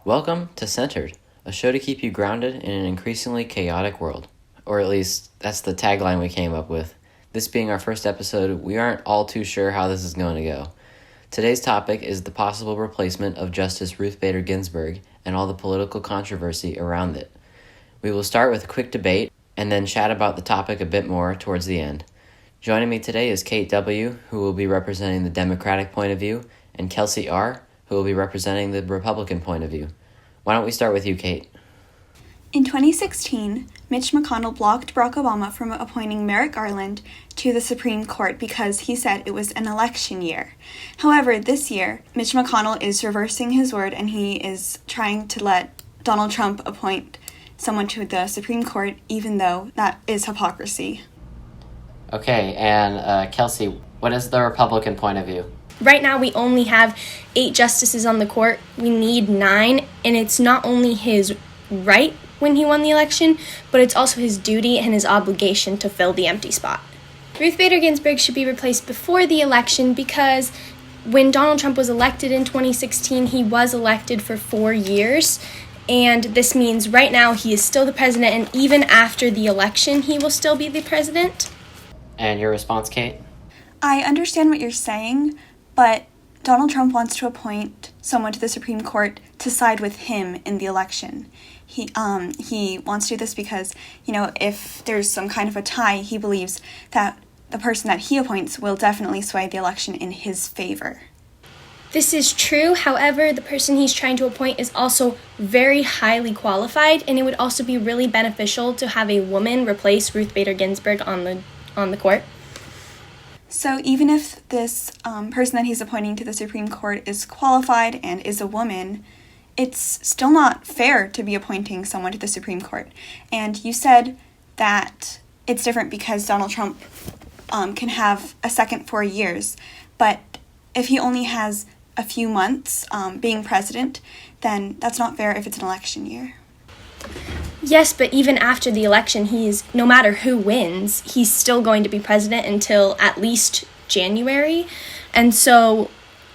Welcome to Centered, a show to keep you grounded in an increasingly chaotic world. Or at least, that's the tagline we came up with. This being our first episode, we aren't all too sure how this is going to go. Today's topic is the possible replacement of Justice Ruth Bader Ginsburg and all the political controversy around it. We will start with a quick debate and then chat about the topic a bit more towards the end. Joining me today is Kate W., who will be representing the Democratic point of view, and Kelsey R., who will be representing the Republican point of view. Why don't we start with you, Kate? In 2016, Mitch McConnell blocked Barack Obama from appointing Merrick Garland to the Supreme Court because he said it was an election year. However, this year, Mitch McConnell is reversing his word and he is trying to let Donald Trump appoint someone to the Supreme Court, even though that is hypocrisy. Okay, and Kelsey, what is the Republican point of view? Right now, we only have 8 justices on the court. We need 9, and it's not only his right when he won the election, but it's also his duty and his obligation to fill the empty spot. Ruth Bader Ginsburg should be replaced before the election because when Donald Trump was elected in 2016, he was elected for 4 years, and this means right now he is still the president, and even after the election, he will still be the president. And your response, Kate? I understand what you're saying, but Donald Trump wants to appoint someone to the Supreme Court to side with him in the election. He wants to do this because, if there's some kind of a tie, he believes that the person that he appoints will definitely sway the election in his favor. This is true. However, the person he's trying to appoint is also very highly qualified, and it would also be really beneficial to have a woman replace Ruth Bader Ginsburg on the court. So even if this person that he's appointing to the Supreme Court is qualified and is a woman, it's still not fair to be appointing someone to the Supreme Court. And you said that it's different because Donald Trump can have a second 4 years. But if he only has a few months being president, then that's not fair if it's an election year. Yes, but even after the election, no matter who wins, he's still going to be president until at least January. And so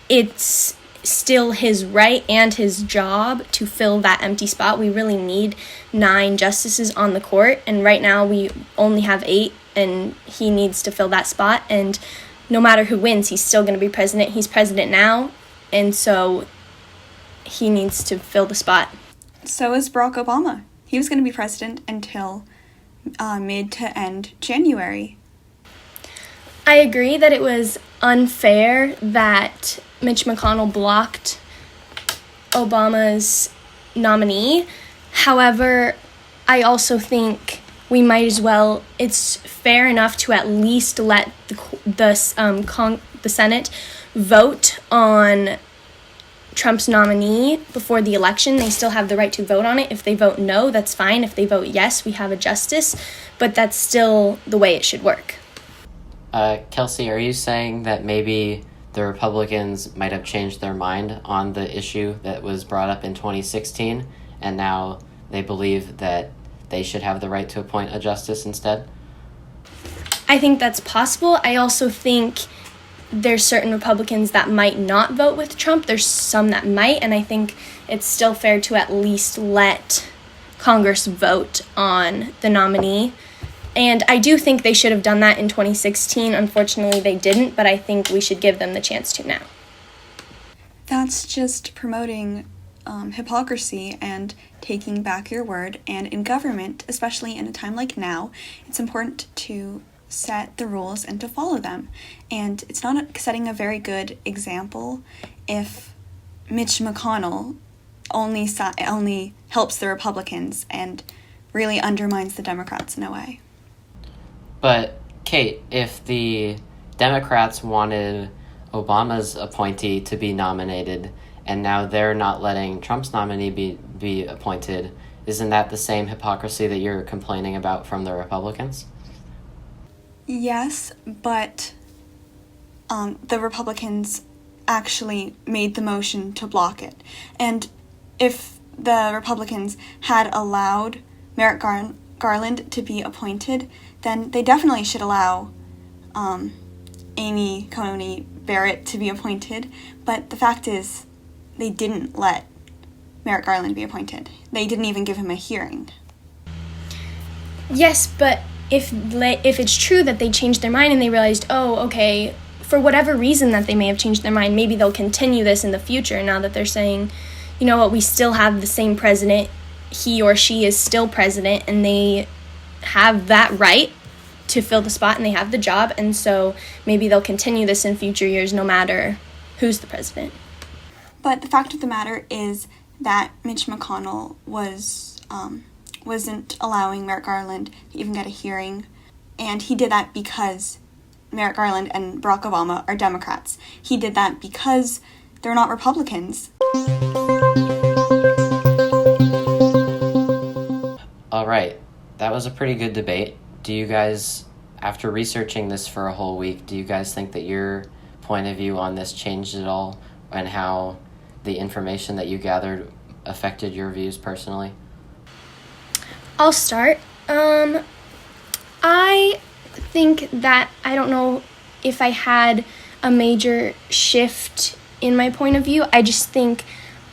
it's still his right and his job to fill that empty spot. We really need 9 justices on the court, and right now we only have 8, and he needs to fill that spot. And no matter who wins, he's still going to be president. He's president now, and so he needs to fill the spot. So is Barack Obama. He was going to be president until mid to end January. I agree that it was unfair that Mitch McConnell blocked Obama's nominee. However, I also think we might as well, it's fair enough to at least let the Senate vote on Trump's nominee before the election. They still have the right to vote on it. If they vote no, that's fine. If they vote yes, we have a justice, but that's still the way it should work. Kelsey, are you saying that maybe the Republicans might have changed their mind on the issue that was brought up in 2016, and now they believe that they should have the right to appoint a justice instead? I think that's possible. I also think there's certain Republicans that might not vote with Trump. There's some that might, and I think it's still fair to at least let Congress vote on the nominee. And I do think they should have done that in 2016. Unfortunately, they didn't, but I think we should give them the chance to now. That's just promoting hypocrisy and taking back your word. And in government, especially in a time like now, it's important to set the rules and to follow them. And it's not setting a very good example if Mitch McConnell only helps the Republicans and really undermines the Democrats in a way. But, Kate, if the Democrats wanted Obama's appointee to be nominated, and now they're not letting Trump's nominee be appointed, isn't that the same hypocrisy that you're complaining about from the Republicans? Yes, but the Republicans actually made the motion to block it. And if the Republicans had allowed Merrick Garland to be appointed, then they definitely should allow Coney Barrett to be appointed. But the fact is, they didn't let Merrick Garland be appointed. They didn't even give him a hearing. Yes, but if it's true that they changed their mind and they realized, oh, okay, for whatever reason that they may have changed their mind, maybe they'll continue this in the future now that they're saying, you know what, we still have the same president, he or she is still president, and they have that right to fill the spot and they have the job, and so maybe they'll continue this in future years no matter who's the president. But the fact of the matter is that Mitch McConnell wasn't allowing Merrick Garland to even get a hearing, and he did that because Merrick Garland and Barack Obama are Democrats. He did that because they're not Republicans. All right, that was a pretty good debate. Do you guys, after researching this for a whole week, do you guys think that your point of view on this changed at all, and how the information that you gathered affected your views personally? I'll start. I think that I don't know if I had a major shift in my point of view. I just think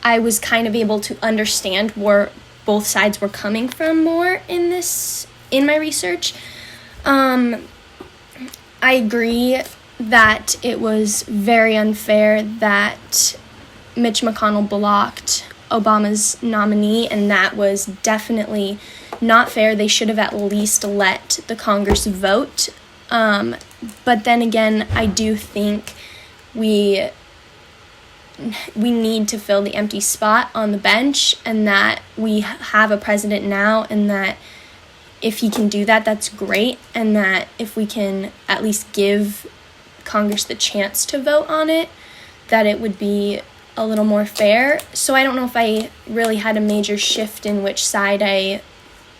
I was kind of able to understand where both sides were coming from more in my research. I agree that it was very unfair that Mitch McConnell blocked Obama's nominee, and that was definitely not fair. They should have at least let the Congress vote. But then again, I do think we need to fill the empty spot on the bench, and that we have a president now, and that if he can do that, that's great, and that if we can at least give Congress the chance to vote on it, that it would be a little more fair. So I don't know if I really had a major shift in which side I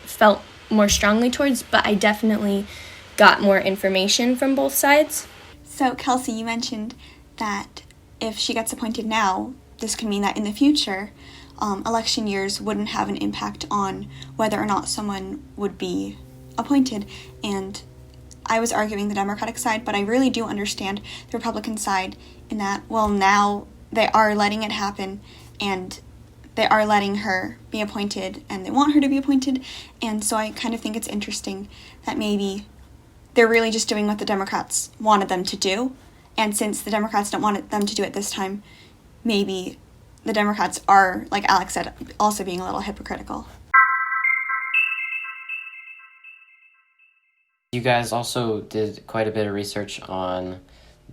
felt more strongly towards, but I definitely got more information from both sides. So, Kelsey, you mentioned that if she gets appointed now, this could mean that in the future, election years wouldn't have an impact on whether or not someone would be appointed. And I was arguing the Democratic side, but I really do understand the Republican side in that, well, now they are letting it happen, and they are letting her be appointed, and they want her to be appointed. And so I kind of think it's interesting that maybe they're really just doing what the Democrats wanted them to do. And since the Democrats don't want them to do it this time, maybe the Democrats are, like Alex said, also being a little hypocritical. You guys also did quite a bit of research on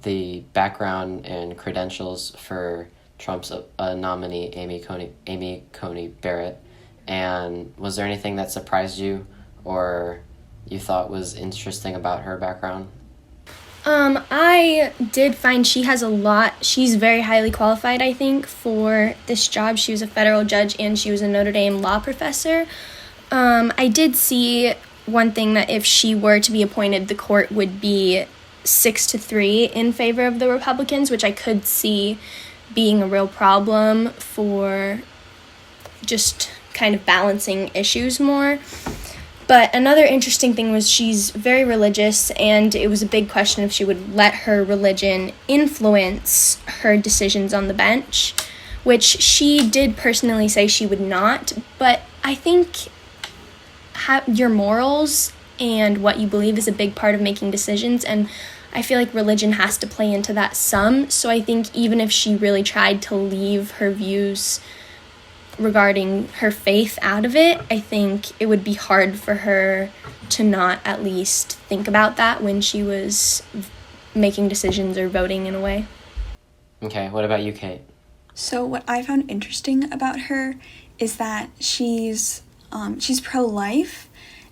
the background and credentials for Trump's nominee, Amy Coney Barrett. And was there anything that surprised you or you thought was interesting about her background? I did find she's very highly qualified, I think, for this job. She was a federal judge and she was a Notre Dame law professor. I did see one thing, that if she were to be appointed, the court would be 6-3 in favor of the Republicans, which I could see being a real problem for just kind of balancing issues more. But another interesting thing was she's very religious, and it was a big question if she would let her religion influence her decisions on the bench, which she did personally say she would not. But I think your morals and what you believe is a big part of making decisions, and I feel like religion has to play into that some. So I think even if she really tried to leave her views regarding her faith out of it, I think it would be hard for her to not at least think about that when she was making decisions or voting in a way. Okay, what about you, Kate? So what I found interesting about her is that she's pro-life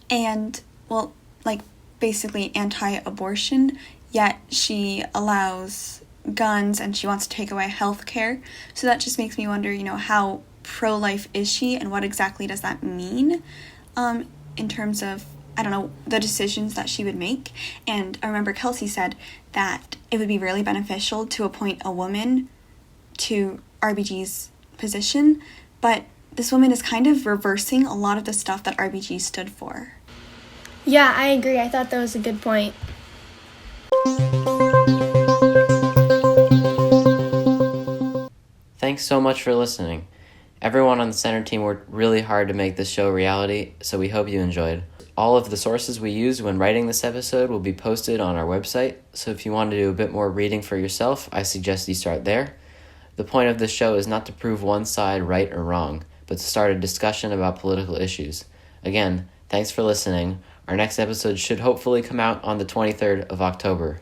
and, well, like basically anti-abortion, yet she allows guns and she wants to take away health care. So that just makes me wonder, how pro-life is she, and what exactly does that mean in terms of, the decisions that she would make. And I remember Kelsey said that it would be really beneficial to appoint a woman to RBG's position, but this woman is kind of reversing a lot of the stuff that RBG stood for. Yeah, I agree. I thought that was a good point. Thanks so much for listening. Everyone on the center team worked really hard to make this show a reality, so we hope you enjoyed. All of the sources we used when writing this episode will be posted on our website, so if you want to do a bit more reading for yourself, I suggest you start there. The point of this show is not to prove one side right or wrong, but to start a discussion about political issues. Again, thanks for listening. Our next episode should hopefully come out on the 23rd of October.